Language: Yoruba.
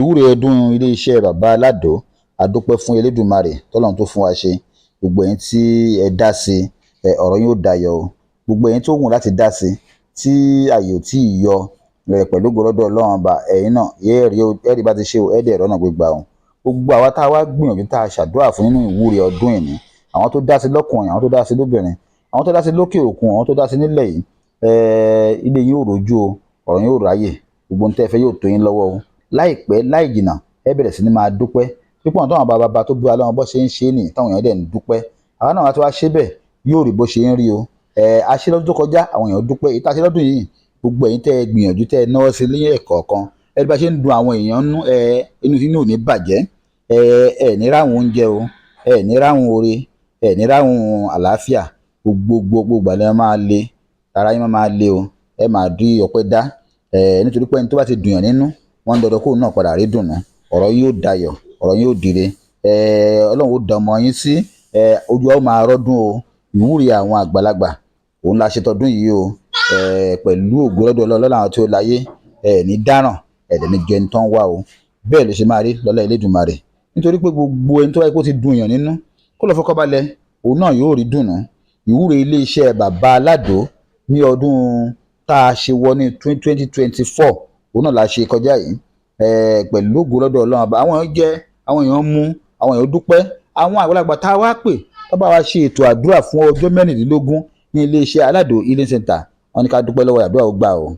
Ìwúre ọdún ilé-iṣẹ́ bàbá Alado a dúpẹ́ fún Elédùmarè tọ́lọ́run tó fún wa ṣe. Gbogbo ẹ̀yin tí ẹ dá sí ọ̀rọ̀ yín ó dayọ̀ o. Gbogbo ẹ̀yin tó wù láti dá sí tí àyè ò tí ì yọ pẹ̀lú ògo lọ́dọ̀ Ọlọ́run ọba, ẹ̀yin náà ẹ̀rí bá ti ṣe o, ẹ̀ẹ́dẹ̀ ẹ̀rọ náà gbégbá o. Gbogbo àwa tá a wá gbìyànjú tá a ṣàdúrà fún nínú ìwúre ọdún ìní, àwọn tó dá sí lọ́kùnrin, àwọn tó dá sí lóbìnrin, àwọn tó dá sí lókè òkun, àwọn tó dá sí nílẹ̀ yìí, ilé yín ò rojú o, ọ̀rọ̀ yín ò ráyè, gbogbo ohun tẹ́ ẹ fẹ́ yóò tó yín lọ́wọ́ o. Láìpẹ́ láì jìnnà ẹ bẹ̀rẹ̀ sí ní máa dúpẹ́ pípọ̀ táwọn bàbá tó bí wa lọ́wọ́ bó ṣe ń ṣe é nì táwọn èèyàn dẹ̀ ń dúpẹ́. Àwa náà wá tí wá ṣe bẹ́ẹ̀ yóò rí bó ṣe ń rí o. A ṣe lọ́dún tó kọjá àwọn èèyàn dúpẹ́, èyí tá a ṣe lọ́dún yìí gbogbo ẹ̀yin tẹ́ ẹ gbìyànjú tẹ́ ẹ náwó sí lẹ́yìn ẹ̀kọ̀ọ̀kan ẹ bá ṣe ń dun àwọn èèyàn nú inú tí ò ní bàjẹ́, ẹ ní ráhùn oúnjẹ o, ẹ ní ráhùn oore, ẹ ní ráhùn àlàáfíà, gbogbo ìgbàlẹ̀ máa le, ara yín máa le o, ẹ máa rí ọpẹ́ dá nítorí pé ẹni tó bá ti dùn yàn nínú wọ́n ń dọdọ kóun náà padà rí dùnú, ọ̀rọ̀ yín yóò dayọ̀, ọ̀rọ̀ yín yóò dire, Ọlọ́run ó dán ọmọ yín sí, ojú wa ó máa rọ́dún o. Ìwúre àwọn àgbàlagbà òun la ṣe tọdún yìí o, pẹ̀lú ògo lọ́dọ̀ Ọlọ́run àwọn tí ó láyé ní dáràn ẹ̀dẹ̀ ní jẹni tán wá o. Bẹ́ẹ̀ ló ṣe máa rí lọ́lá Elédùmarè, nítorí pé gbogbo ẹni tó wáyé kó ti dùn yàn nínú kó lọ fọkàn balẹ̀, òun náà yóò rí dùnú. Ìwúre ilé-iṣẹ́ bàbá Alado ní ọdún tá a ṣe wọ ní 2024 òun náà la ṣe kọjá yìí pẹ̀lú ògo lọ́dọ̀ Ọlọ́run ọba. Àwọn èèyàn jẹ, àwọn èèyàn mú, àwọn èèyàn dúpẹ́. Àwọn àgbàlagbà tá a wá pè tó bá wa ṣe ètò àdúrà fún ọjọ́ 16 ní iléeṣẹ́ Alado Healing Center, wọ́n ní ká dúpẹ́ lọ́wọ́ àdúrà ó gbà o.